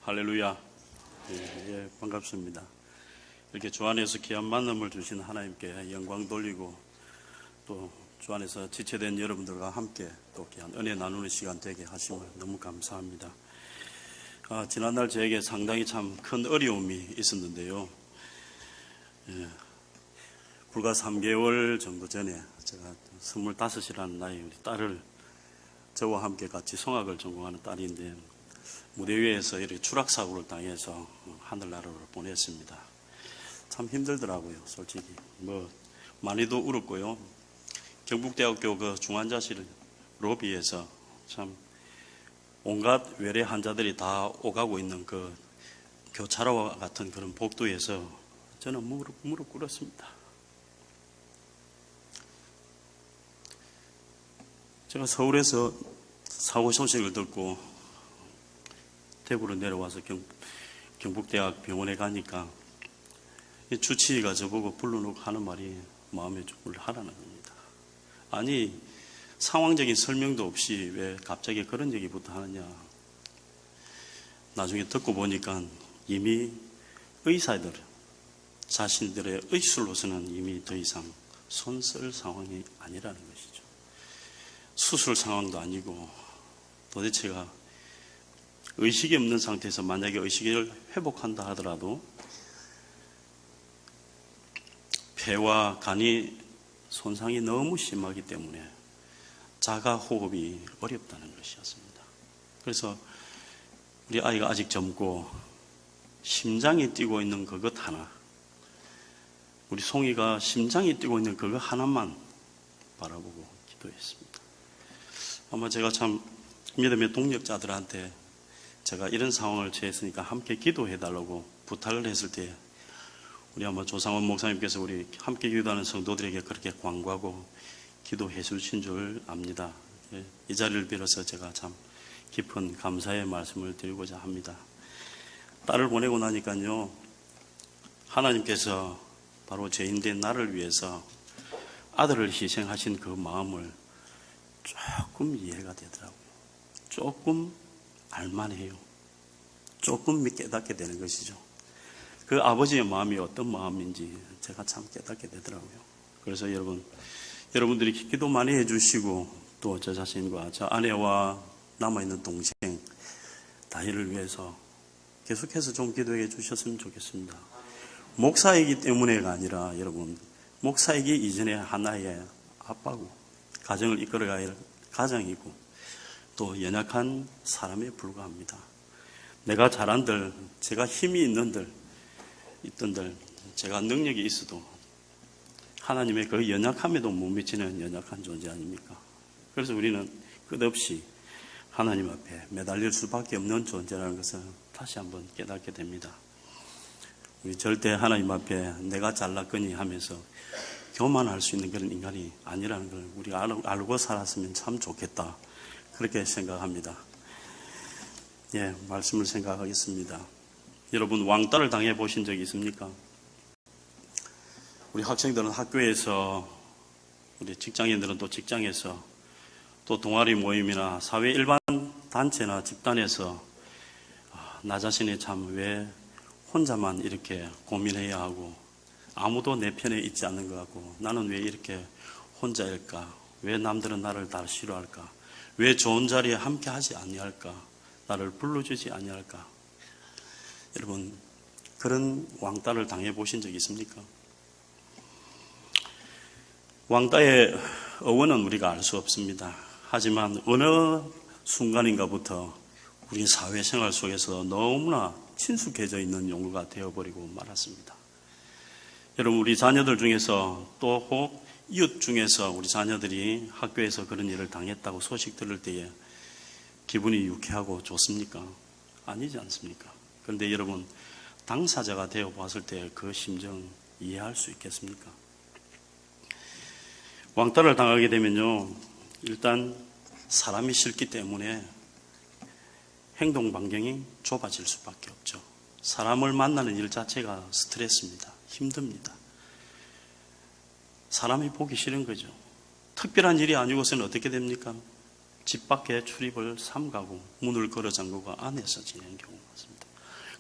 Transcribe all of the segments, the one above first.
할렐루야. 예, 반갑습니다. 이렇게 주 안에서 귀한 만남을 주신 하나님께 영광 돌리고 또 주 안에서 지체된 여러분들과 함께 또 귀한 은혜 나누는 시간 되게 하심을 너무 감사합니다. 지난날 저에게 상당히 참 큰 어려움이 있었는데요. 불과 3개월 정도 전에 제가 25이라는 나이 우리 딸을 저와 함께 같이 성악을 전공하는 딸인데 무대 위에서 이렇게 추락사고를 당해서 하늘나라로 보냈습니다. 참 힘들더라고요. 솔직히 많이도 울었고요. 경북대학교 그 중환자실 로비에서 참 온갖 외래 환자들이 다 오가고 있는 그 교차로와 같은 그런 복도에서 저는 무릎 꿇었습니다. 제가 서울에서 사고 소식을 듣고 대구로 내려와서 경북대학 병원에 가니까 주치의가 저보고 불러놓고 하는 말이 마음에 좀 하라는 겁니다. 아니 상황적인 설명도 없이 왜 갑자기 그런 얘기부터 하느냐. 나중에 듣고 보니까 이미 의사들 자신들의 의술로서는 이미 더 이상 손 쓸 상황이 아니라는 것이죠. 수술 상황도 아니고 도대체가 의식이 없는 상태에서 만약에 의식을 회복한다 하더라도 폐와 간이 손상이 너무 심하기 때문에 자가 호흡이 어렵다는 것이었습니다. 그래서 우리 아이가 아직 젊고 심장이 뛰고 있는 그것 하나, 우리 송이가 심장이 뛰고 있는 그것 하나만 바라보고 기도했습니다. 아마 제가 참 믿음의 동력자들한테 제가 이런 상황을 처했으니까 함께 기도해달라고 부탁을 했을 때 우리 아마 조상원 목사님께서 우리 함께 기도하는 성도들에게 그렇게 간구하고 기도해 주신 줄 압니다. 이 자리를 빌어서 제가 참 깊은 감사의 말씀을 드리고자 합니다. 딸을 보내고 나니까요, 하나님께서 바로 죄인된 나를 위해서 아들을 희생하신 그 마음을 조금 이해가 되더라고요. 조금 알만해요. 조금 깨닫게 되는 것이죠. 그 아버지의 마음이 어떤 마음인지 제가 참 깨닫게 되더라고요. 그래서 여러분들이 기도 많이 해주시고 또 저 자신과 저 아내와 남아있는 동생 다희를 위해서 계속해서 좀 기도해 주셨으면 좋겠습니다. 목사이기 때문에가 아니라 여러분, 목사이기 이전에 하나의 아빠고 가정을 이끌어가야 할 가장이고 또 연약한 사람에 불과합니다. 내가 잘한들, 제가 힘이 있던들, 제가 능력이 있어도 하나님의 그 연약함에도 못 미치는 연약한 존재 아닙니까? 그래서 우리는 끝없이 하나님 앞에 매달릴 수밖에 없는 존재라는 것을 다시 한번 깨닫게 됩니다. 우리 절대 하나님 앞에 내가 잘났거니 하면서 교만할 수 있는 그런 인간이 아니라는 걸 우리가 알고 살았으면 참 좋겠다. 그렇게 생각합니다. 예, 말씀을 생각하겠습니다. 여러분, 왕따를 당해 보신 적이 있습니까? 우리 학생들은 학교에서, 우리 직장인들은 또 직장에서, 또 동아리 모임이나 사회 일반 단체나 집단에서 나 자신이 참 왜 혼자만 이렇게 고민해야 하고 아무도 내 편에 있지 않는 것 같고 나는 왜 이렇게 혼자일까? 왜 남들은 나를 다 싫어할까? 왜 좋은 자리에 함께 하지 아니할까? 나를 불러주지 아니할까? 여러분, 그런 왕따를 당해보신 적 있습니까? 왕따의 어원은 우리가 알 수 없습니다. 하지만 어느 순간인가부터 우리 사회생활 속에서 너무나 친숙해져 있는 용어가 되어버리고 말았습니다. 여러분, 우리 자녀들 중에서 또 혹 이웃 중에서 우리 자녀들이 학교에서 그런 일을 당했다고 소식 들을 때에 기분이 유쾌하고 좋습니까? 아니지 않습니까? 그런데 여러분, 당사자가 되어 봤을 때 그 심정 이해할 수 있겠습니까? 왕따를 당하게 되면요, 일단 사람이 싫기 때문에 행동 반경이 좁아질 수밖에 없죠. 사람을 만나는 일 자체가 스트레스입니다. 힘듭니다. 사람이 보기 싫은 거죠. 특별한 일이 아니고서는 어떻게 됩니까? 집 밖에 출입을 삼가고 문을 걸어 잠그고 안에서 지내는 경우가 많습니다.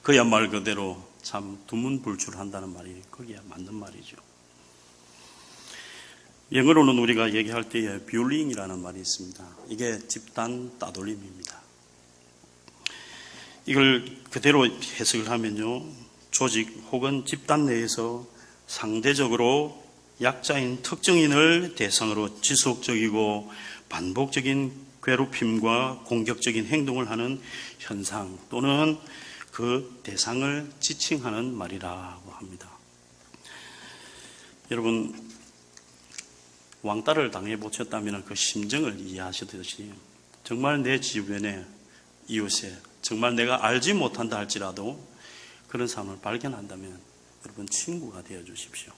그야 말 그대로 참 두문불출한다는 말이 거기에 맞는 말이죠. 영어로는 우리가 얘기할 때에 뷰링이라는 말이 있습니다. 이게 집단 따돌림입니다. 이걸 그대로 해석을 하면요, 조직 혹은 집단 내에서 상대적으로 약자인 특정인을 대상으로 지속적이고 반복적인 괴롭힘과 공격적인 행동을 하는 현상 또는 그 대상을 지칭하는 말이라고 합니다. 여러분, 왕따를 당해보셨다면 그 심정을 이해하시듯이 정말 내 주변에 이웃에 정말 내가 알지 못한다 할지라도 그런 사람을 발견한다면 여러분 친구가 되어 주십시오.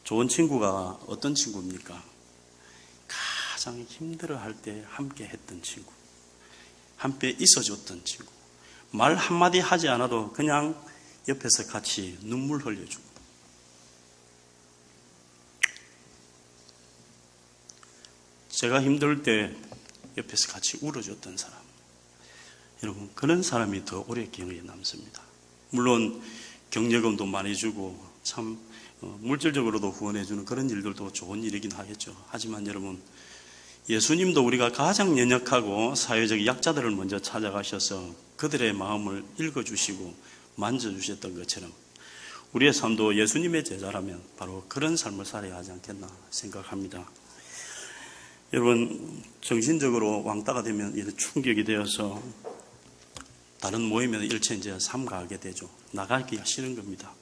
좋은 친구가 어떤 친구입니까? 가장 힘들어할 때 함께 했던 친구, 함께 있어줬던 친구, 말 한마디 하지 않아도 그냥 옆에서 같이 눈물 흘려주고, 제가 힘들 때 옆에서 같이 울어줬던 사람, 여러분 그런 사람이 더 오래 기억에 남습니다. 물론 격려금도 많이 주고 참 물질적으로도 후원해주는 그런 일들도 좋은 일이긴 하겠죠. 하지만 여러분, 예수님도 우리가 가장 연약하고 사회적 약자들을 먼저 찾아가셔서 그들의 마음을 읽어주시고 만져주셨던 것처럼 우리의 삶도 예수님의 제자라면 바로 그런 삶을 살아야 하지 않겠나 생각합니다. 여러분, 정신적으로 왕따가 되면 이런 충격이 되어서 다른 모임에는 일체 이제 삼가하게 되죠. 나가기가 싫은 겁니다.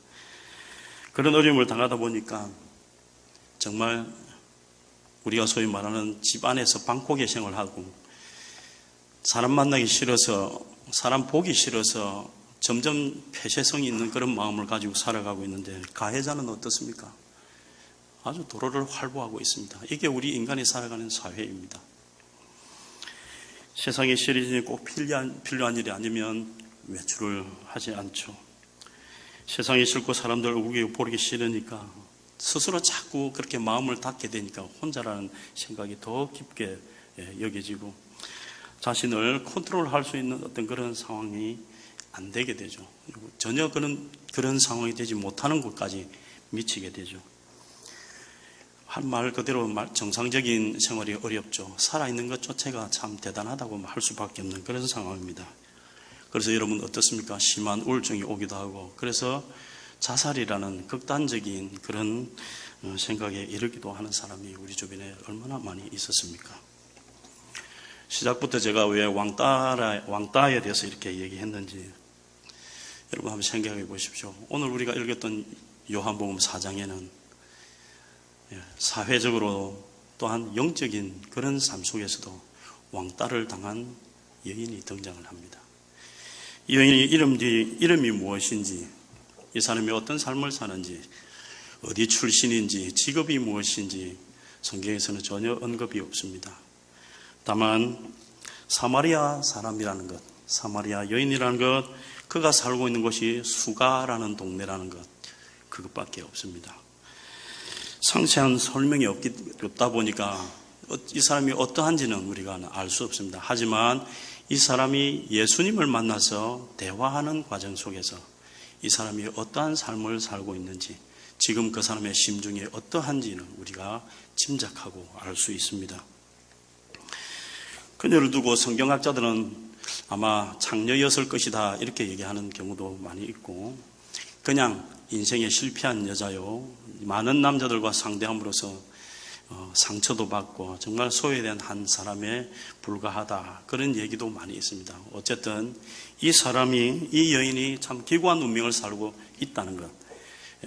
그런 어려움을 당하다 보니까 정말 우리가 소위 말하는 집 안에서 방콕의 생활하고 사람 만나기 싫어서 사람 보기 싫어서 점점 폐쇄성이 있는 그런 마음을 가지고 살아가고 있는데 가해자는 어떻습니까? 아주 도로를 활보하고 있습니다. 이게 우리 인간이 살아가는 사회입니다. 세상에 시리즈에 꼭 필요한 일이 아니면 외출을 하지 않죠. 세상이 싫고 사람들 얼굴이 보기 싫으니까 스스로 자꾸 그렇게 마음을 닫게 되니까 혼자라는 생각이 더 깊게 여겨지고 자신을 컨트롤할 수 있는 어떤 그런 상황이 안 되게 되죠. 전혀 그런 상황이 되지 못하는 곳까지 미치게 되죠. 한 말 그대로 정상적인 생활이 어렵죠. 살아있는 것 자체가 참 대단하다고 할 수밖에 없는 그런 상황입니다. 그래서 여러분 어떻습니까? 심한 우울증이 오기도 하고 그래서 자살이라는 극단적인 그런 생각에 이르기도 하는 사람이 우리 주변에 얼마나 많이 있었습니까? 시작부터 제가 왜 왕따에 대해서 이렇게 얘기했는지 여러분 한번 생각해 보십시오. 오늘 우리가 읽었던 요한복음 4장에는 사회적으로 또한 영적인 그런 삶 속에서도 왕따를 당한 여인이 등장을 합니다. 이 여인이 이름이 무엇인지, 이 사람이 어떤 삶을 사는지, 어디 출신인지, 직업이 무엇인지 성경에서는 전혀 언급이 없습니다. 다만 사마리아 사람이라는 것, 사마리아 여인이라는 것, 그가 살고 있는 곳이 수가라는 동네라는 것, 그것밖에 없습니다. 상세한 설명이 없다 보니까 이 사람이 어떠한지는 우리가 알 수 없습니다. 하지만 이 사람이 예수님을 만나서 대화하는 과정 속에서 이 사람이 어떠한 삶을 살고 있는지, 지금 그 사람의 심중이 어떠한지는 우리가 짐작하고 알 수 있습니다. 그녀를 두고 성경학자들은 아마 창녀였을 것이다 이렇게 얘기하는 경우도 많이 있고, 그냥 인생에 실패한 여자요, 많은 남자들과 상대함으로써 상처도 받고 정말 소외된 한 사람에 불과하다, 그런 얘기도 많이 있습니다. 어쨌든 이 여인이 참 기구한 운명을 살고 있다는 것,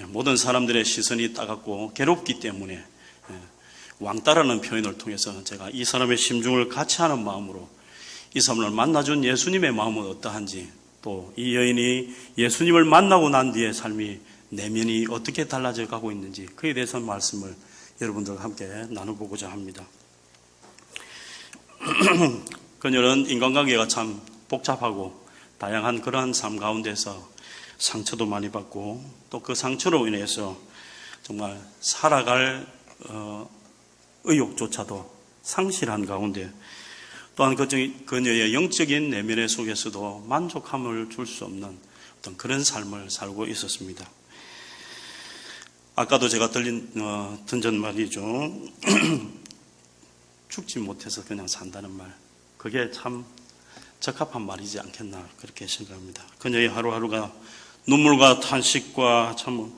모든 사람들의 시선이 따갑고 괴롭기 때문에 왕따라는 표현을 통해서 제가 이 사람의 심중을 같이 하는 마음으로 이 사람을 만나준 예수님의 마음은 어떠한지, 또 이 여인이 예수님을 만나고 난 뒤에 삶이 내면이 어떻게 달라져 가고 있는지, 그에 대해서 말씀을 여러분들과 함께 나눠보고자 합니다. 그녀는 인간관계가 참 복잡하고 다양한 그러한 삶 가운데서 상처도 많이 받고, 또 그 상처로 인해서 정말 살아갈 의욕조차도 상실한 가운데, 또한 그녀의 영적인 내면 속에서도 만족함을 줄 수 없는 어떤 그런 삶을 살고 있었습니다. 아까도 제가 던전 말이죠. 죽지 못해서 그냥 산다는 말. 그게 참 적합한 말이지 않겠나 그렇게 생각합니다. 그녀의 하루하루가 눈물과 탄식과 참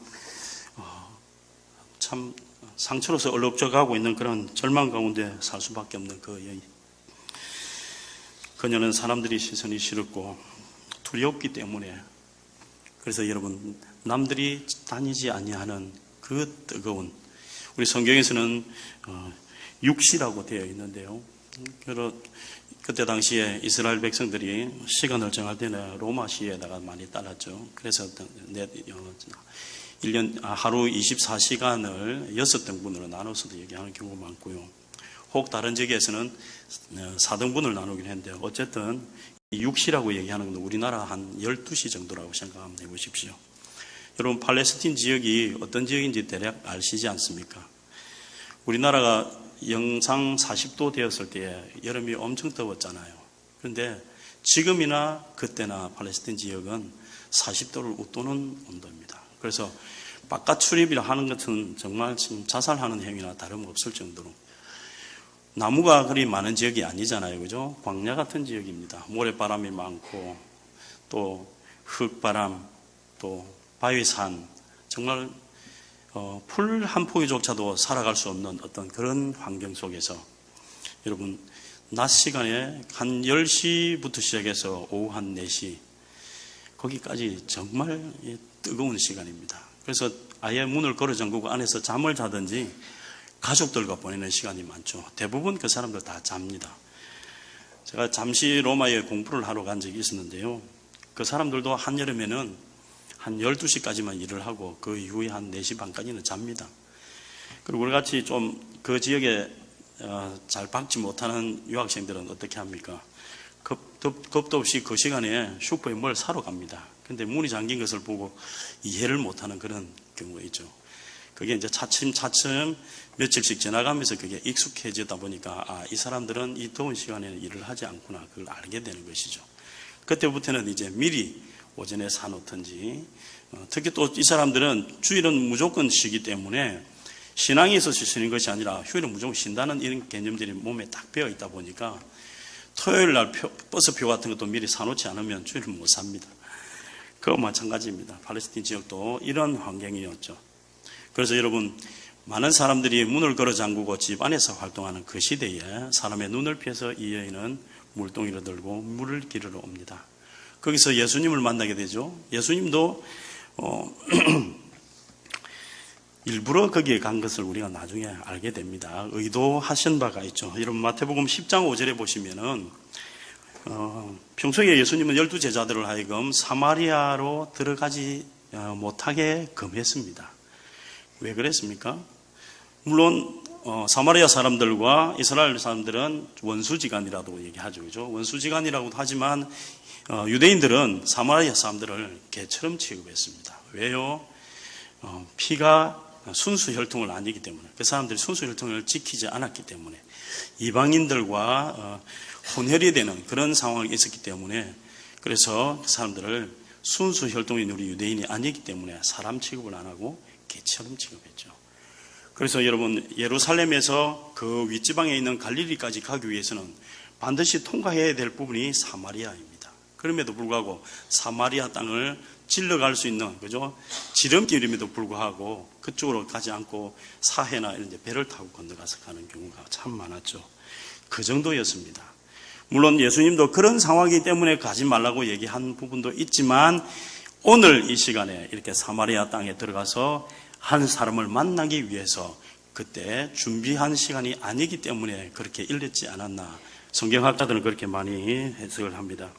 상처로서 얼룩져가고 있는 그런 절망 가운데 살 수밖에 없는 그 여인. 그녀는 사람들이 시선이 싫었고 두렵기 때문에, 그래서 여러분, 남들이 다니지 아니하는 그 뜨거운, 우리 성경에서는 육시라고 되어 있는데요. 그때 당시에 이스라엘 백성들이 시간을 정할 때는 로마시에다가 많이 따랐죠. 그래서 1년 하루 24시간을 6등분으로 나눠서도 얘기하는 경우가 많고요. 혹 다른 지역에서는 4등분을 나누긴 했는데, 어쨌든 6시라고 얘기하는 건 우리나라 한 12시 정도라고 생각하면 해보십시오. 여러분, 팔레스틴 지역이 어떤 지역인지 대략 아시지 않습니까? 우리나라가 영상 40도 되었을 때 여름이 엄청 더웠잖아요. 그런데 지금이나 그때나 팔레스틴 지역은 40도를 웃도는 온도입니다. 그래서 바깥 출입이라 하는 것은 정말 지금 자살하는 행위나 다름없을 정도로, 나무가 그리 많은 지역이 아니잖아요. 그죠? 광야 같은 지역입니다. 모래바람이 많고, 또 흙바람, 또 바위산, 정말 풀 한 포기조차도 살아갈 수 없는 어떤 그런 환경 속에서, 여러분, 낮 시간에 한 10시부터 시작해서 오후 한 4시, 거기까지 정말 뜨거운 시간입니다. 그래서 아예 문을 걸어 잠그고 안에서 잠을 자든지 가족들과 보내는 시간이 많죠. 대부분 그 사람들 다 잡니다. 제가 잠시 로마에 공부를 하러 간 적이 있었는데요. 그 사람들도 한여름에는 한 12시까지만 일을 하고 그 이후에 한 4시 반까지는 잡니다. 그리고 우리 같이 좀 그 지역에 잘 박지 못하는 유학생들은 어떻게 합니까? 겁도 없이 그 시간에 슈퍼에 뭘 사러 갑니다. 근데 문이 잠긴 것을 보고 이해를 못하는 그런 경우가 있죠. 그게 이제 차츰 며칠씩 지나가면서 그게 익숙해지다 보니까, 이 사람들은 이 더운 시간에는 일을 하지 않구나, 그걸 알게 되는 것이죠. 그때부터는 이제 미리 오전에 사놓든지, 특히 또 이 사람들은 주일은 무조건 쉬기 때문에 신앙이 있어서 쉬는 것이 아니라 휴일은 무조건 쉰다는 이런 개념들이 몸에 딱 배어 있다 보니까 토요일 날 버스표 같은 것도 미리 사놓지 않으면 주일은 못 삽니다. 그거 마찬가지입니다. 팔레스틴 지역도 이런 환경이었죠. 그래서 여러분, 많은 사람들이 문을 걸어 잠그고 집 안에서 활동하는 그 시대에 사람의 눈을 피해서 이 여인은 물동이를 들고 물을 기르러 옵니다. 거기서 예수님을 만나게 되죠. 예수님도 일부러 거기에 간 것을 우리가 나중에 알게 됩니다. 의도하신 바가 있죠. 여러분, 마태복음 10장 5절에 보시면은 평소에 예수님은 12제자들을 하여금 사마리아로 들어가지 못하게 금했습니다. 왜 그랬습니까? 물론 사마리아 사람들과 이스라엘 사람들은 원수지간이라고 얘기하죠. 그죠? 원수지간이라고 하지만 유대인들은 사마리아 사람들을 개처럼 취급했습니다. 왜요? 피가 순수 혈통을 아니기 때문에, 그 사람들이 순수 혈통을 지키지 않았기 때문에, 이방인들과 혼혈이 되는 그런 상황이 있었기 때문에, 그래서 그 사람들을 순수 혈통인 우리 유대인이 아니기 때문에 사람 취급을 안 하고 개처럼 취급했죠. 그래서 여러분, 예루살렘에서 그 윗지방에 있는 갈릴리까지 가기 위해서는 반드시 통과해야 될 부분이 사마리아입니다. 그럼에도 불구하고 사마리아 땅을 질러갈 수 있는, 그죠? 지름길임에도 불구하고 그쪽으로 가지 않고 사해나 이런 데 배를 타고 건너가서 가는 경우가 참 많았죠. 그 정도였습니다. 물론 예수님도 그런 상황이기 때문에 가지 말라고 얘기한 부분도 있지만, 오늘 이 시간에 이렇게 사마리아 땅에 들어가서 한 사람을 만나기 위해서 그때 준비한 시간이 아니기 때문에 그렇게 일렀지 않았나, 성경학자들은 그렇게 많이 해석을 합니다.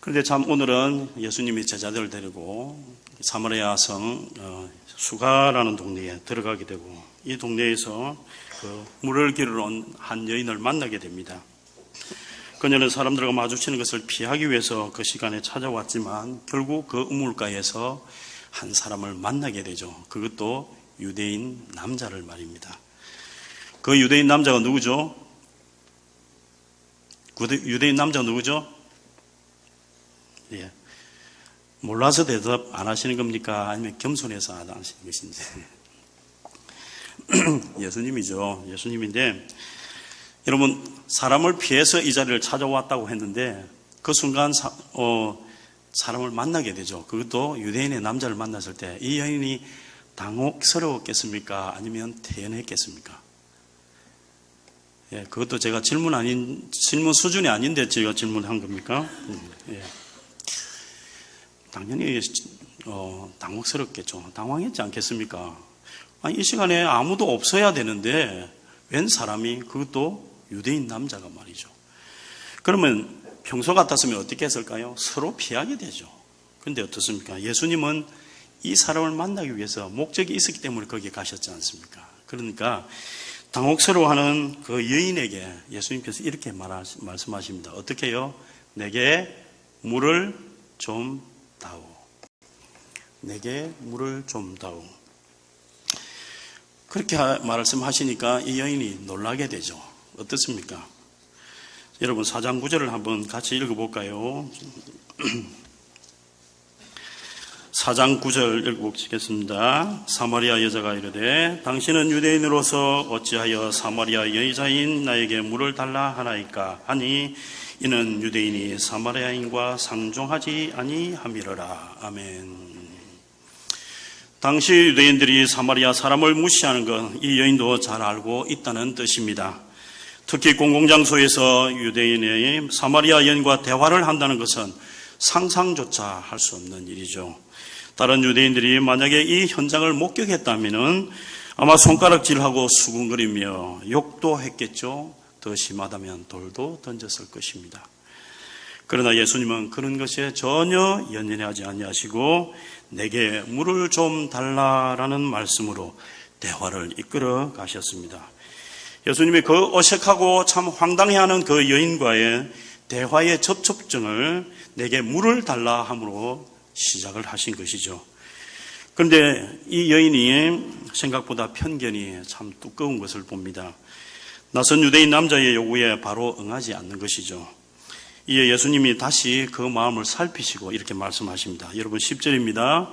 그런데 참 오늘은 예수님이 제자들을 데리고 사마리아 성 수가라는 동네에 들어가게 되고, 이 동네에서 그 물을 기르러 온 한 여인을 만나게 됩니다. 그녀는 사람들과 마주치는 것을 피하기 위해서 그 시간에 찾아왔지만 결국 그 우물가에서 한 사람을 만나게 되죠. 그것도 유대인 남자를 말입니다. 그 유대인 남자가 누구죠? 그 유대인 남자가 누구죠? 예. 몰라서 대답 안 하시는 겁니까? 아니면 겸손해서 안 하시는 것인지. 예수님이죠. 예수님인데, 여러분, 사람을 피해서 이 자리를 찾아왔다고 했는데, 그 순간 사람을 만나게 되죠. 그것도 유대인의 남자를 만났을 때 이 여인이 당혹스러웠겠습니까? 아니면 태연했겠습니까? 예, 그것도 제가 질문 수준이 아닌데 제가 질문한 겁니까? 예. 당연히 당혹스럽겠죠. 당황했지 않겠습니까? 아니, 이 시간에 아무도 없어야 되는데 웬 사람이, 그것도 유대인 남자가 말이죠. 그러면 평소 같았으면 어떻게 했을까요? 서로 피하게 되죠. 그런데 어떻습니까? 예수님은 이 사람을 만나기 위해서 목적이 있었기 때문에 거기에 가셨지 않습니까? 그러니까 당혹스러워하는 그 여인에게 예수님께서 이렇게 말씀하십니다. 어떻게 해요? 내게 물을 좀 다오. 내게 물을 좀 다오. 그렇게 말씀하시니까 이 여인이 놀라게 되죠. 어떻습니까? 여러분 4장 9절을 한번 같이 읽어볼까요? 4장 9절 읽어보시겠습니다. 사마리아 여자가 이르되 당신은 유대인으로서 어찌하여 사마리아 여자인 나에게 물을 달라 하나이까 하니 이는 유대인이 사마리아인과 상종하지 아니함이로라. 아멘. 당시 유대인들이 사마리아 사람을 무시하는 것, 이 여인도 잘 알고 있다는 뜻입니다. 특히 공공장소에서 유대인의 사마리아 여인과 대화를 한다는 것은 상상조차 할 수 없는 일이죠. 다른 유대인들이 만약에 이 현장을 목격했다면 아마 손가락질하고 수군거리며 욕도 했겠죠. 더 심하다면 돌도 던졌을 것입니다. 그러나 예수님은 그런 것에 전혀 연연하지 아니하시고 내게 물을 좀 달라라는 말씀으로 대화를 이끌어 가셨습니다. 예수님이 그 어색하고 참 황당해하는 그 여인과의 대화의 접촉점을 내게 물을 달라 함으로 시작을 하신 것이죠. 그런데 이 여인이 생각보다 편견이 참 두꺼운 것을 봅니다. 낯선 유대인 남자의 요구에 바로 응하지 않는 것이죠. 이에 예수님이 다시 그 마음을 살피시고 이렇게 말씀하십니다. 여러분 10절입니다.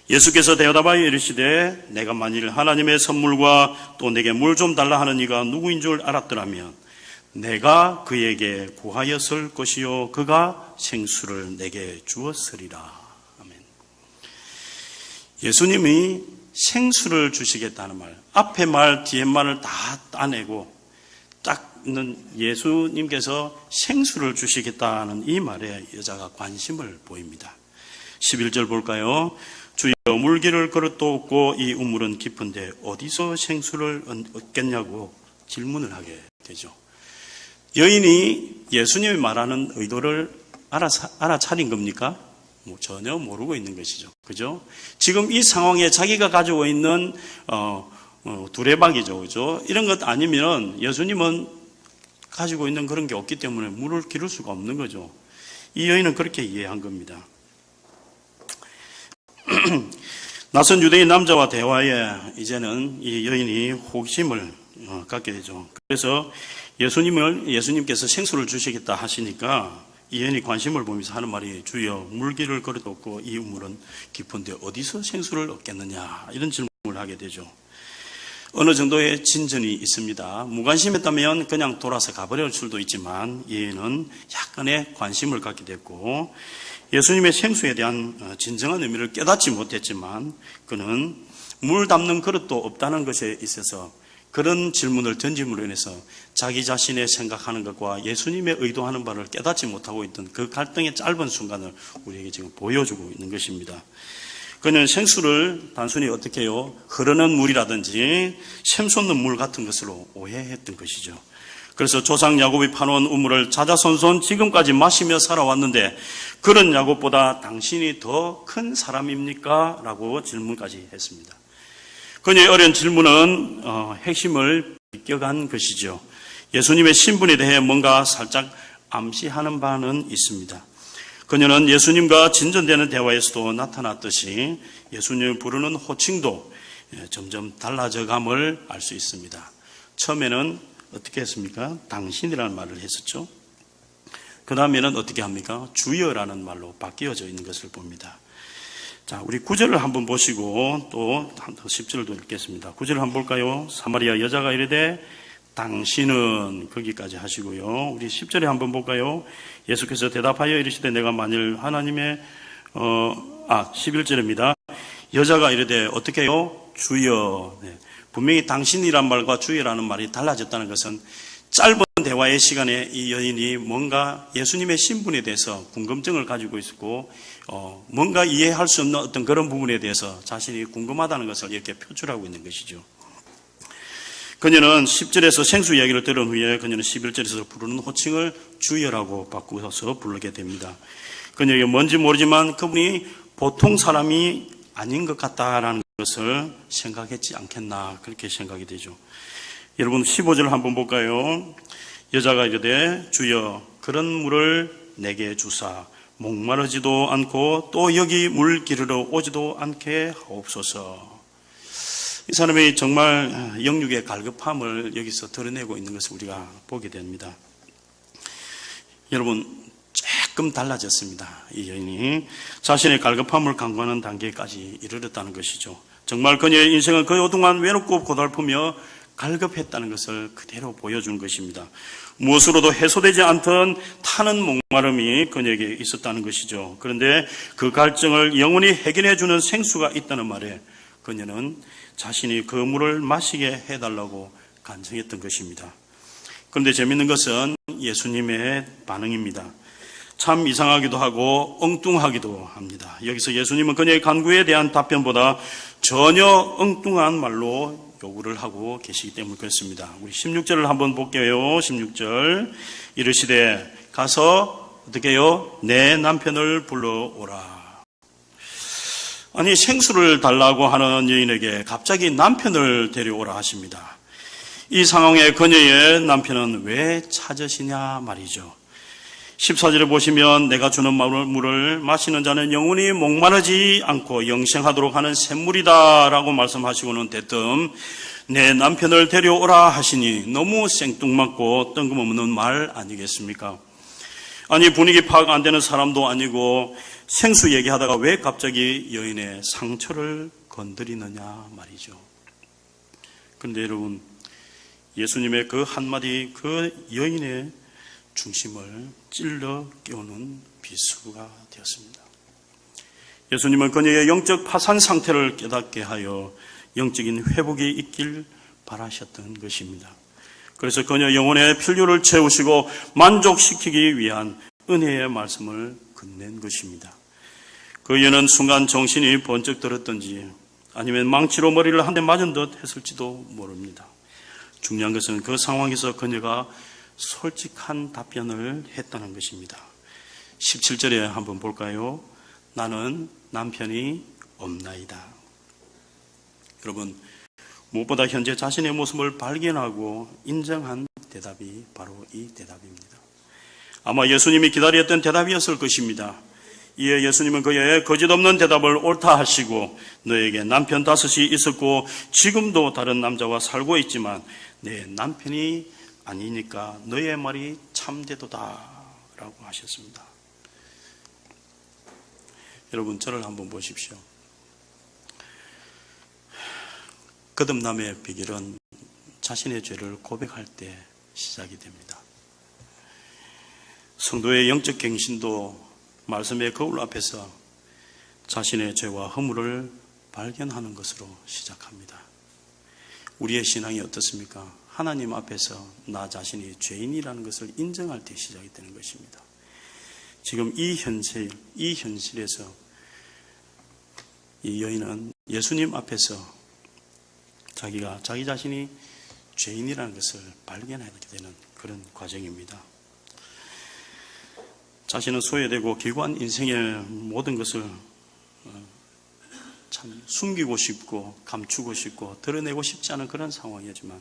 예수께서 대답하여 이르시되 내가 만일 하나님의 선물과 또 내게 물 좀 달라 하는 이가 누구인 줄 알았더라면 내가 그에게 구하였을 것이요 그가 생수를 내게 주었으리라. 아멘. 예수님이 생수를 주시겠다는 말, 앞에 말 뒤에 말을 다 따내고 딱 있는 예수님께서 생수를 주시겠다는 이 말에 여자가 관심을 보입니다. 11절 볼까요? 주여 물기를 그릇도 없고 이 우물은 깊은데 어디서 생수를 얻겠냐고 질문을 하게 되죠. 여인이 예수님이 말하는 의도를 알아차린 겁니까? 전혀 모르고 있는 것이죠. 그죠? 지금 이 상황에 자기가 가지고 있는 두레박이죠. 그죠? 이런 것 아니면 예수님은 가지고 있는 그런 게 없기 때문에 물을 기를 수가 없는 거죠. 이 여인은 그렇게 이해한 겁니다. 낯선 유대인 남자와 대화에 이제는 이 여인이 호기심을 갖게 되죠. 그래서 예수님께서 생수를 주시겠다 하시니까 이 여인이 관심을 보면서 하는 말이 주여 물기를 그릇도 없고 이 우물은 깊은데 어디서 생수를 얻겠느냐 이런 질문을 하게 되죠. 어느 정도의 진전이 있습니다. 무관심했다면 그냥 돌아서 가버릴 수도 있지만 얘는 약간의 관심을 갖게 됐고 예수님의 생수에 대한 진정한 의미를 깨닫지 못했지만 그는 물 담는 그릇도 없다는 것에 있어서 그런 질문을 던짐으로 인해서 자기 자신의 생각하는 것과 예수님의 의도하는 바를 깨닫지 못하고 있던 그 갈등의 짧은 순간을 우리에게 지금 보여주고 있는 것입니다. 그는 생수를 단순히 어떻게 해요? 흐르는 물이라든지 샘솟는 물 같은 것으로 오해했던 것이죠. 그래서 조상 야곱이 파놓은 우물을 자자손손 지금까지 마시며 살아왔는데 그런 야곱보다 당신이 더 큰 사람입니까? 라고 질문까지 했습니다. 그녀의 어려운 질문은 핵심을 비껴간 것이죠. 예수님의 신분에 대해 뭔가 살짝 암시하는 바는 있습니다. 그녀는 예수님과 진전되는 대화에서도 나타났듯이 예수님을 부르는 호칭도 점점 달라져감을 알 수 있습니다. 처음에는 어떻게 했습니까? 당신이라는 말을 했었죠. 그 다음에는 어떻게 합니까? 주여라는 말로 바뀌어져 있는 것을 봅니다. 자, 우리 9절을 한번 보시고 또 10절도 읽겠습니다. 9절을 한번 볼까요? 사마리아 여자가 이르되 당신은, 거기까지 하시고요. 우리 10절에 한번 볼까요? 예수께서 대답하여 이르시되 내가 만일 하나님의 11절입니다. 여자가 이르되 어떻게 해요? 주여. 네. 분명히 당신이란 말과 주여라는 말이 달라졌다는 것은 짧은 대화의 시간에 이 여인이 뭔가 예수님의 신분에 대해서 궁금증을 가지고 있었고 뭔가 이해할 수 없는 어떤 그런 부분에 대해서 자신이 궁금하다는 것을 이렇게 표출하고 있는 것이죠. 그녀는 10절에서 생수 이야기를 들은 후에 그녀는 11절에서 부르는 호칭을 주여라고 바꾸어서 부르게 됩니다. 그녀에게 뭔지 모르지만 그분이 보통 사람이 아닌 것 같다라는 것을 생각했지 않겠나, 그렇게 생각이 되죠. 여러분 15절 한번 볼까요? 여자가 이르되 주여 그런 물을 내게 주사 목마르지도 않고 또 여기 물 기르러 오지도 않게 하옵소서. 이 사람이 정말 영육의 갈급함을 여기서 드러내고 있는 것을 우리가 보게 됩니다. 여러분 조금 달라졌습니다. 이 여인이 자신의 갈급함을 강구하는 단계까지 이르렀다는 것이죠. 정말 그녀의 인생은 그동안 외롭고 고달프며 갈급했다는 것을 그대로 보여주는 것입니다. 무엇으로도 해소되지 않던 타는 목마름이 그녀에게 있었다는 것이죠. 그런데 그 갈증을 영원히 해결해주는 생수가 있다는 말에 그녀는 자신이 그 물을 마시게 해달라고 간청했던 것입니다. 그런데 재미있는 것은 예수님의 반응입니다. 참 이상하기도 하고 엉뚱하기도 합니다. 여기서 예수님은 그녀의 간구에 대한 답변보다 전혀 엉뚱한 말로 요구를 하고 계시기 때문에 그렇습니다. 우리 16절을 한번 볼게요. 16절 이르시되 가서 어떻게 해요? 내 남편을 불러오라. 아니 생수를 달라고 하는 여인에게 갑자기 남편을 데려오라 하십니다. 이 상황에 그녀의 남편은 왜 찾으시냐 말이죠. 14절에 보시면 내가 주는 물을 마시는 자는 영원히 목마르지 않고 영생하도록 하는 샘물이다 라고 말씀하시고는 대뜸 내 남편을 데려오라 하시니 너무 생뚱맞고 뜬금없는 말 아니겠습니까? 아니 분위기 파악 안 되는 사람도 아니고 생수 얘기하다가 왜 갑자기 여인의 상처를 건드리느냐 말이죠. 그런데 여러분 예수님의 그 한마디 그 여인의 중심을 찔러 깨우는 비수가 되었습니다. 예수님은 그녀의 영적 파산 상태를 깨닫게 하여 영적인 회복이 있길 바라셨던 것입니다. 그래서 그녀 영혼의 필요를 채우시고 만족시키기 위한 은혜의 말씀을 건넨 것입니다. 그 여인은 순간 정신이 번쩍 들었던지 아니면 망치로 머리를 한 대 맞은 듯 했을지도 모릅니다. 중요한 것은 그 상황에서 그녀가 솔직한 답변을 했다는 것입니다. 17절에 한번 볼까요? 나는 남편이 없나이다. 여러분 무엇보다 현재 자신의 모습을 발견하고 인정한 대답이 바로 이 대답입니다. 아마 예수님이 기다렸던 대답이었을 것입니다. 이에 예수님은 그의 거짓없는 대답을 옳다 하시고 너에게 남편 5이 있었고 지금도 다른 남자와 살고 있지만 내 남편이 아니니까 너의 말이 참되도다 라고 하셨습니다. 여러분 저를 한번 보십시오. 거듭남의 비결은 자신의 죄를 고백할 때 시작이 됩니다. 성도의 영적 갱신도 말씀의 거울 앞에서 자신의 죄와 허물을 발견하는 것으로 시작합니다. 우리의 신앙이 어떻습니까? 하나님 앞에서 나 자신이 죄인이라는 것을 인정할 때 시작이 되는 것입니다. 지금 이 현실에서 이 여인은 예수님 앞에서 자기 자신이 죄인이라는 것을 발견하게 되는 그런 과정입니다. 자신은 소외되고 기구한 인생의 모든 것을 참 숨기고 싶고 감추고 싶고 드러내고 싶지 않은 그런 상황이었지만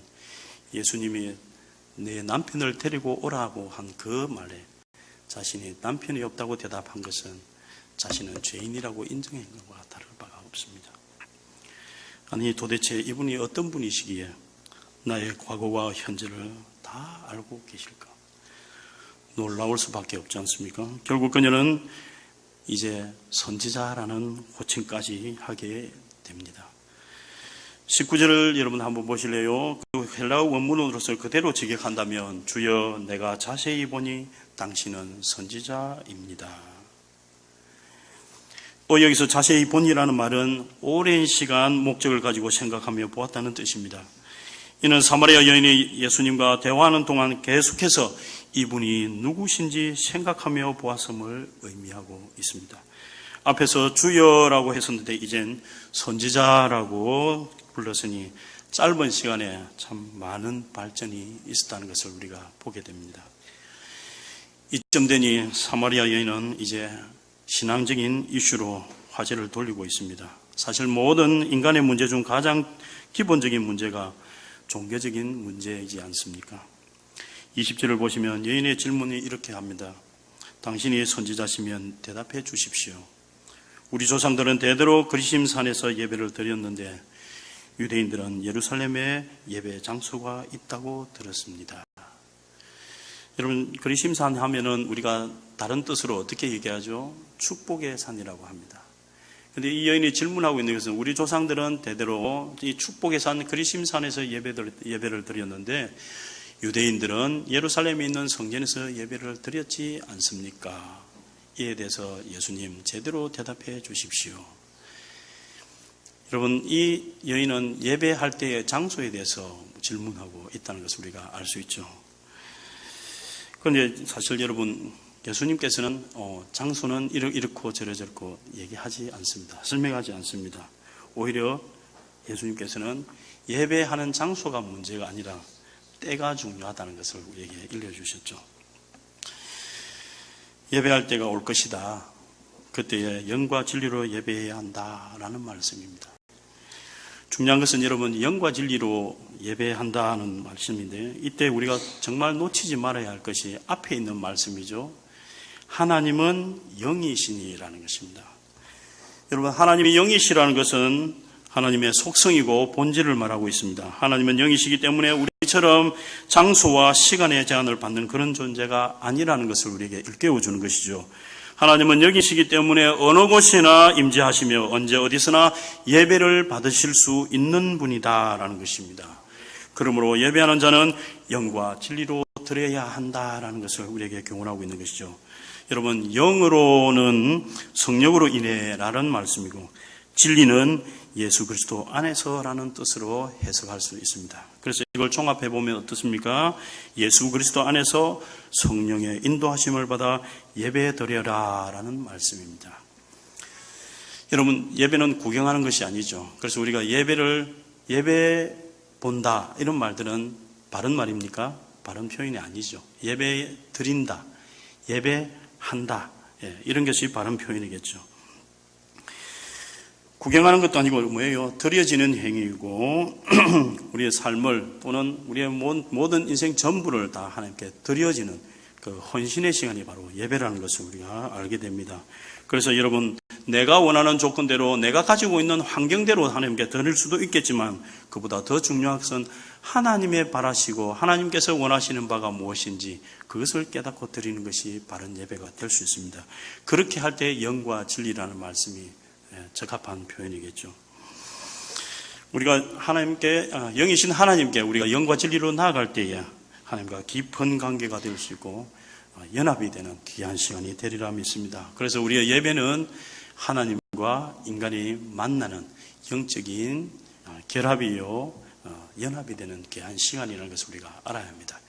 예수님이 내 남편을 데리고 오라고 한 그 말에 자신이 남편이 없다고 대답한 것은 자신은 죄인이라고 인정한 것과 다를 바가 없습니다. 아니 도대체 이분이 어떤 분이시기에 나의 과거와 현재를 다 알고 계실까? 놀라울 수밖에 없지 않습니까? 결국 그녀는 이제 선지자라는 호칭까지 하게 됩니다. 19절을 여러분 한번 보실래요? 그 헬라어 원문으로서 그대로 직역한다면 주여 내가 자세히 보니 당신은 선지자입니다. 또 여기서 자세히 보니라는 말은 오랜 시간 목적을 가지고 생각하며 보았다는 뜻입니다. 이는 사마리아 여인이 예수님과 대화하는 동안 계속해서 이분이 누구신지 생각하며 보았음을 의미하고 있습니다. 앞에서 주여라고 했었는데 이젠 선지자라고 불렀으니 짧은 시간에 참 많은 발전이 있었다는 것을 우리가 보게 됩니다. 이쯤 되니 사마리아 여인은 이제 신앙적인 이슈로 화제를 돌리고 있습니다. 사실 모든 인간의 문제 중 가장 기본적인 문제가 종교적인 문제이지 않습니까? 20절을 보시면 여인의 질문이 이렇게 합니다. 당신이 선지자시면 대답해 주십시오. 우리 조상들은 대대로 그리심산에서 예배를 드렸는데 유대인들은 예루살렘에 예배 장소가 있다고 들었습니다. 여러분, 그리심산 하면은 우리가 다른 뜻으로 어떻게 얘기하죠? 축복의 산이라고 합니다. 그런데 이 여인이 질문하고 있는 것은 우리 조상들은 대대로 이 축복의 산 그리심산에서 예배를 드렸는데 유대인들은 예루살렘에 있는 성전에서 예배를 드렸지 않습니까? 이에 대해서 예수님 제대로 대답해 주십시오. 여러분, 이 여인은 예배할 때의 장소에 대해서 질문하고 있다는 것을 우리가 알 수 있죠. 그런데 사실 여러분, 예수님께서는 장소는 이렇고 저렇고 얘기하지 않습니다. 설명하지 않습니다. 오히려 예수님께서는 예배하는 장소가 문제가 아니라 때가 중요하다는 것을 우리에게 일러주셨죠. 예배할 때가 올 것이다. 그때에 영과 진리로 예배해야 한다라는 말씀입니다. 중요한 것은 여러분, 영과 진리로 예배한다는 말씀인데 이때 우리가 정말 놓치지 말아야 할 것이 앞에 있는 말씀이죠. 하나님은 영이시니라는 것입니다. 여러분, 하나님이 영이시라는 것은 하나님의 속성이고 본질을 말하고 있습니다. 하나님은 영이시기 때문에 우리처럼 장소와 시간의 제한을 받는 그런 존재가 아니라는 것을 우리에게 일깨워주는 것이죠. 하나님은 영이시기 때문에 어느 곳이나 임재하시며 언제 어디서나 예배를 받으실 수 있는 분이다라는 것입니다. 그러므로 예배하는 자는 영과 진리로 드려야 한다라는 것을 우리에게 교훈하고 있는 것이죠. 여러분, 영으로는 성령으로 인해라는 말씀이고 진리는 예수 그리스도 안에서라는 뜻으로 해석할 수 있습니다. 그래서 이걸 종합해 보면 어떻습니까? 예수 그리스도 안에서 성령의 인도하심을 받아 예배 드려라라는 말씀입니다. 여러분, 예배는 구경하는 것이 아니죠. 그래서 우리가 예배 본다 이런 말들은 바른 말입니까? 바른 표현이 아니죠. 예배 드린다, 예배한다, 이런 것이 바른 표현이겠죠. 구경하는 것도 아니고 뭐예요? 드려지는 행위이고 우리의 삶을 또는 우리의 모든 인생 전부를 다 하나님께 드려지는 그 헌신의 시간이 바로 예배라는 것을 우리가 알게 됩니다. 그래서 여러분, 내가 원하는 조건대로 내가 가지고 있는 환경대로 하나님께 드릴 수도 있겠지만 그보다 더 중요한 것은 하나님의 바라시고 하나님께서 원하시는 바가 무엇인지 그것을 깨닫고 드리는 것이 바른 예배가 될 수 있습니다. 그렇게 할 때 영과 진리라는 말씀이 적합한 표현이겠죠. 우리가 하나님께, 영이신 하나님께 우리가 영과 진리로 나아갈 때에 하나님과 깊은 관계가 될 수 있고 연합이 되는 귀한 시간이 되리라 믿습니다. 그래서 우리의 예배는 하나님과 인간이 만나는 영적인 결합이요 연합이 되는 귀한 시간이라는 것을 우리가 알아야 합니다.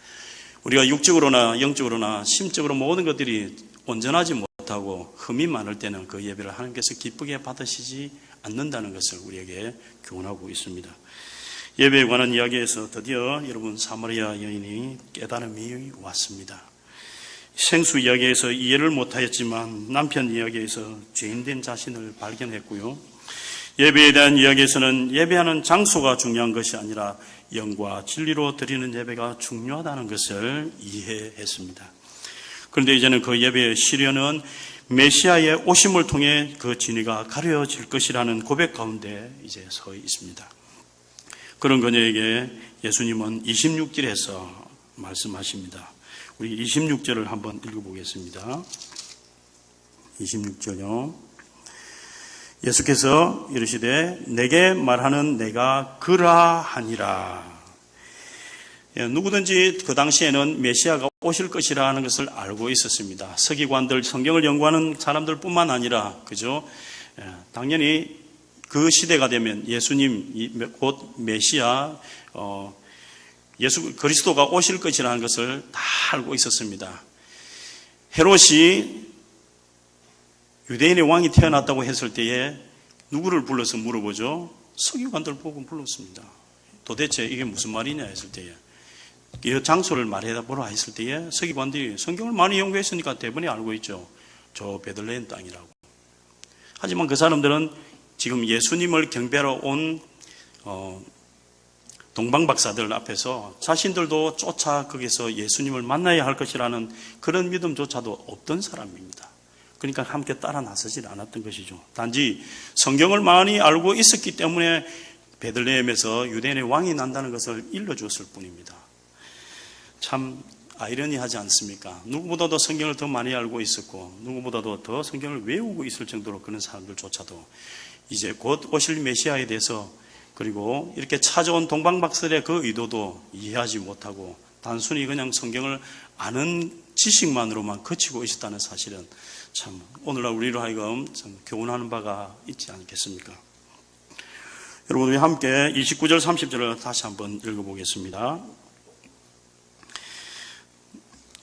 우리가 육적으로나 영적으로나 심적으로 모든 것들이 온전하지 못하고 흠이 많을 때는 그 예배를 하나님께서 기쁘게 받으시지 않는다는 것을 우리에게 교훈하고 있습니다. 예배에 관한 이야기에서 드디어 여러분 사마리아 여인이 깨달음이 왔습니다. 생수 이야기에서 이해를 못하였지만 남편 이야기에서 죄인된 자신을 발견했고요. 예배에 대한 이야기에서는 예배하는 장소가 중요한 것이 아니라 영과 진리로 드리는 예배가 중요하다는 것을 이해했습니다. 그런데 이제는 그 예배의 시련은 메시아의 오심을 통해 그 진리가 가려질 것이라는 고백 가운데 이제 서 있습니다. 그런 그녀에게 예수님은 26절에서 말씀하십니다. 우리 26절을 한번 읽어보겠습니다. 26절요. 예수께서 이르시되 내게 말하는 내가 그라하니라. 누구든지 그 당시에는 메시아가 오실 것이라는 것을 알고 있었습니다. 서기관들, 성경을 연구하는 사람들뿐만 아니라, 그죠? 당연히 그 시대가 되면 예수님, 곧 메시아, 예수 그리스도가 오실 것이라는 것을 다 알고 있었습니다. 헤롯이 유대인의 왕이 태어났다고 했을 때에 누구를 불러서 물어보죠? 서기관들 보고 불렀습니다. 도대체 이게 무슨 말이냐 했을 때에, 이 장소를 말해보라 했을 때에 서기관들이 성경을 많이 연구했으니까 대부분이 알고 있죠. 저 베들레헴 땅이라고. 하지만 그 사람들은 지금 예수님을 경배하러 온 동방박사들 앞에서 자신들도 쫓아 거기서 예수님을 만나야 할 것이라는 그런 믿음조차도 없던 사람입니다. 그러니까 함께 따라 나서질 않았던 것이죠. 단지 성경을 많이 알고 있었기 때문에 베들레헴에서 유대인의 왕이 난다는 것을 일러주었을 뿐입니다. 참 아이러니하지 않습니까? 누구보다도 성경을 더 많이 알고 있었고 누구보다도 더 성경을 외우고 있을 정도로 그런 사람들조차도 이제 곧 오실 메시아에 대해서, 그리고 이렇게 찾아온 동방박사들의 그 의도도 이해하지 못하고 단순히 그냥 성경을 아는 지식만으로만 그치고 있었다는 사실은 참 오늘날 우리로 하여금 참 교훈하는 바가 있지 않겠습니까? 여러분, 우리 함께 29절 30절을 다시 한번 읽어보겠습니다.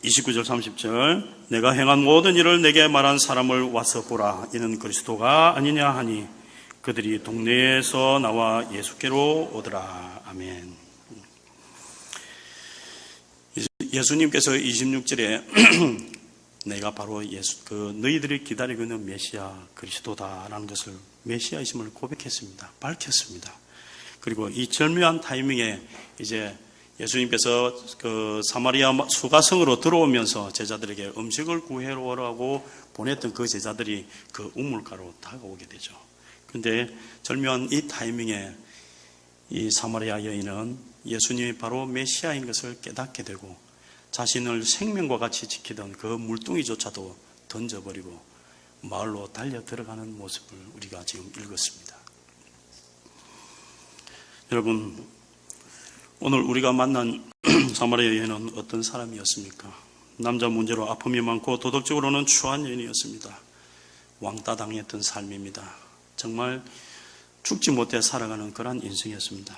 29절 30절. 내가 행한 모든 일을 내게 말한 사람을 와서 보라. 이는 그리스도가 아니냐 하니 그들이 동네에서 나와 예수께로 오더라. 아멘. 예수님께서 26절에 내가 바로 너희들이 기다리고 있는 메시아 그리스도다라는 것을, 메시아이심을 고백했습니다. 밝혔습니다. 그리고 이 절묘한 타이밍에 이제 예수님께서 그 사마리아 수가성으로 들어오면서 제자들에게 음식을 구해러 오라고 보냈던 그 제자들이 그 우물가로 다가오게 되죠. 그런데 절묘한 이 타이밍에 이 사마리아 여인은 예수님이 바로 메시아인 것을 깨닫게 되고 자신을 생명과 같이 지키던 그 물뚱이조차도 던져버리고 마을로 달려 들어가는 모습을 우리가 지금 읽었습니다. 여러분, 오늘 우리가 만난 사마리아 여인은 어떤 사람이었습니까? 남자 문제로 아픔이 많고 도덕적으로는 추한 여인이었습니다. 왕따 당했던 삶입니다. 정말 죽지 못해 살아가는 그런 인생이었습니다.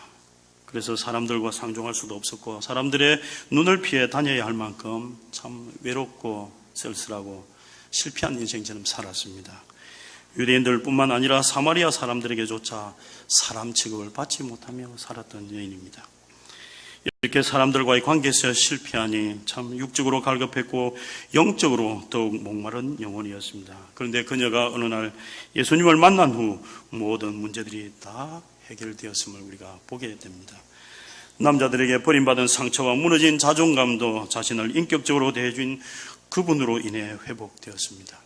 그래서 사람들과 상종할 수도 없었고 사람들의 눈을 피해 다녀야 할 만큼 참 외롭고 쓸쓸하고 실패한 인생처럼 살았습니다. 유대인들뿐만 아니라 사마리아 사람들에게조차 사람 취급을 받지 못하며 살았던 여인입니다. 이렇게 사람들과의 관계에서 실패하니 참 육적으로 갈급했고 영적으로 더욱 목마른 영혼이었습니다. 그런데 그녀가 어느 날 예수님을 만난 후 모든 문제들이 다 해결되었음을 우리가 보게 됩니다. 남자들에게 버림받은 상처와 무너진 자존감도 자신을 인격적으로 대해준 그분으로 인해 회복되었습니다.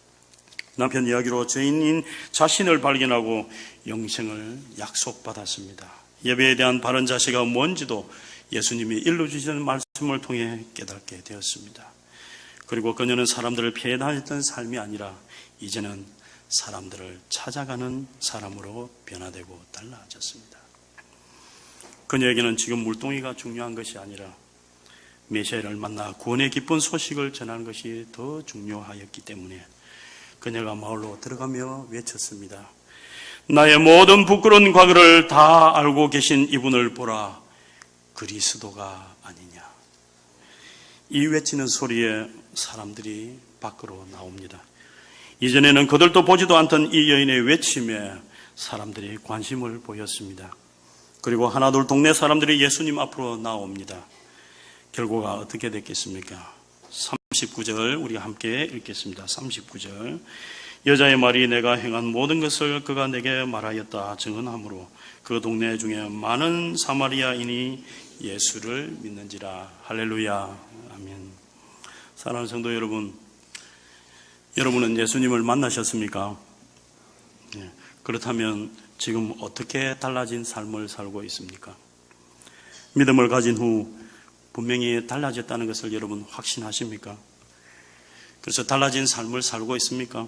남편 이야기로 죄인인 자신을 발견하고 영생을 약속받았습니다. 예배에 대한 바른 자세가 뭔지도 예수님이 일러주시는 말씀을 통해 깨닫게 되었습니다. 그리고 그녀는 사람들을 피해 다녔던 삶이 아니라 이제는 사람들을 찾아가는 사람으로 변화되고 달라졌습니다. 그녀에게는 지금 물동이가 중요한 것이 아니라 메시아를 만나 구원의 기쁜 소식을 전하는 것이 더 중요하였기 때문에 그녀가 마을로 들어가며 외쳤습니다. 나의 모든 부끄러운 과거를 다 알고 계신 이분을 보라. 그리스도가 아니냐. 이 외치는 소리에 사람들이 밖으로 나옵니다. 이전에는 그들도 보지도 않던 이 여인의 외침에 사람들이 관심을 보였습니다. 그리고 하나둘 동네 사람들이 예수님 앞으로 나옵니다. 결과가 어떻게 됐겠습니까? 39절 우리 함께 읽겠습니다. 39절. 여자의 말이 내가 행한 모든 것을 그가 내게 말하였다 증언하므로 그 동네 중에 많은 사마리아인이 예수를 믿는지라. 할렐루야. 아멘. 사랑하는 성도 여러분, 여러분은 예수님을 만나셨습니까? 네. 그렇다면 지금 어떻게 달라진 삶을 살고 있습니까? 믿음을 가진 후 분명히 달라졌다는 것을 여러분 확신하십니까? 그래서 달라진 삶을 살고 있습니까?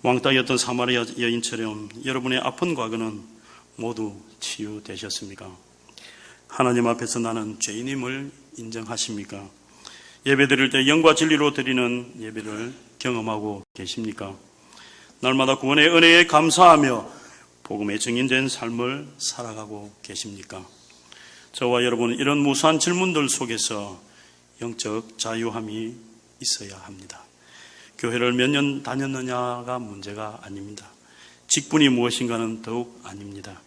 왕따였던 사마리아 여인처럼 여러분의 아픈 과거는 모두 치유되셨습니까? 하나님 앞에서 나는 죄인임을 인정하십니까? 예배 드릴 때 영과 진리로 드리는 예배를 경험하고 계십니까? 날마다 구원의 은혜에 감사하며 복음의 증인된 삶을 살아가고 계십니까? 저와 여러분은 이런 무수한 질문들 속에서 영적 자유함이 있어야 합니다. 교회를 몇 년 다녔느냐가 문제가 아닙니다. 직분이 무엇인가는 더욱 아닙니다.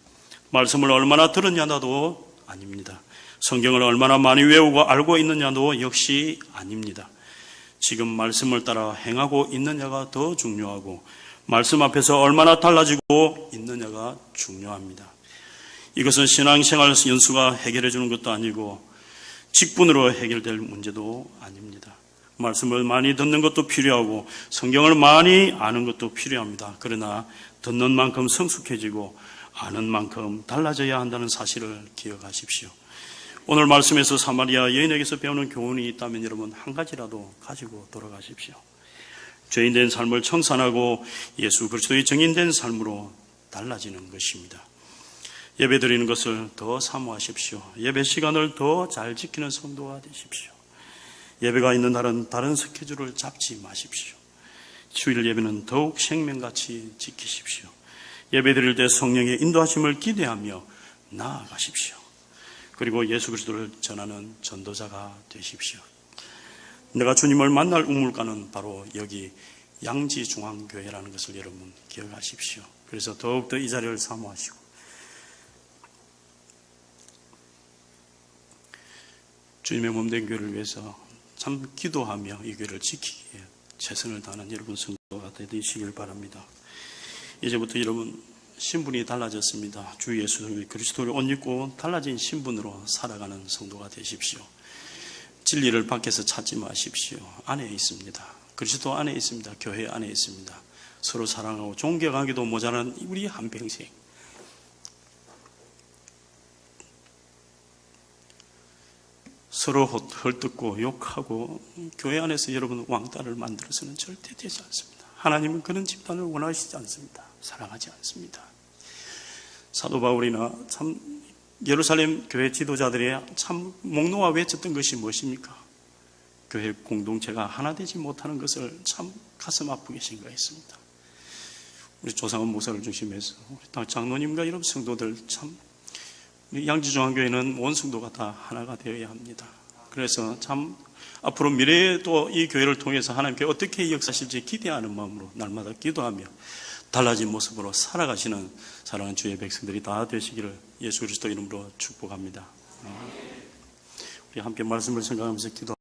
말씀을 얼마나 들었냐도 아닙니다. 성경을 얼마나 많이 외우고 알고 있느냐도 역시 아닙니다. 지금 말씀을 따라 행하고 있느냐가 더 중요하고 말씀 앞에서 얼마나 달라지고 있느냐가 중요합니다. 이것은 신앙생활 연수가 해결해 주는 것도 아니고 직분으로 해결될 문제도 아닙니다. 말씀을 많이 듣는 것도 필요하고 성경을 많이 아는 것도 필요합니다. 그러나 듣는 만큼 성숙해지고 아는 만큼 달라져야 한다는 사실을 기억하십시오. 오늘 말씀에서 사마리아 여인에게서 배우는 교훈이 있다면 여러분 한 가지라도 가지고 돌아가십시오. 죄인된 삶을 청산하고 예수 그리스도의 증인된 삶으로 달라지는 것입니다. 예배 드리는 것을 더 사모하십시오. 예배 시간을 더 잘 지키는 성도가 되십시오. 예배가 있는 날은 다른 스케줄을 잡지 마십시오. 주일 예배는 더욱 생명같이 지키십시오. 예배 드릴 때 성령의 인도하심을 기대하며 나아가십시오. 그리고 예수 그리스도를 전하는 전도자가 되십시오. 내가 주님을 만날 우물가는 바로 여기 양지중앙교회라는 것을 여러분 기억하십시오. 그래서 더욱더 이 자리를 사모하시고 주님의 몸된 교회를 위해서 참 기도하며 이 교회를 지키기에 최선을 다하는 여러분 성도가 되시길 바랍니다. 이제부터 여러분 신분이 달라졌습니다. 주 예수 그리스도를 옷 입고 달라진 신분으로 살아가는 성도가 되십시오. 진리를 밖에서 찾지 마십시오. 안에 있습니다. 그리스도 안에 있습니다. 교회 안에 있습니다. 서로 사랑하고 존경하기도 모자란 우리 한평생 서로 헐뜯고 욕하고 교회 안에서 여러분 왕따를 만들어서는 절대 되지 않습니다. 하나님은 그런 집단을 원하시지 않습니다. 사랑하지 않습니다. 사도 바울이나 참 예루살렘 교회 지도자들이 참 목놓아 외쳤던 것이 무엇입니까? 교회 공동체가 하나 되지 못하는 것을 참 가슴 아프게 생각했습니다. 우리 조상원 목사를 중심해서 우리 장로님과 여러분 성도들 참 우리 양지중앙교회는 온 성도가 다 하나가 되어야 합니다. 그래서 참 앞으로 미래에도 이 교회를 통해서 하나님께 어떻게 역사하실지 기대하는 마음으로 날마다 기도하며 달라진 모습으로 살아가시는 사랑하는 주의 백성들이 다 되시기를 예수 그리스도 이름으로 축복합니다. 우리 함께 말씀을 생각하면서 기도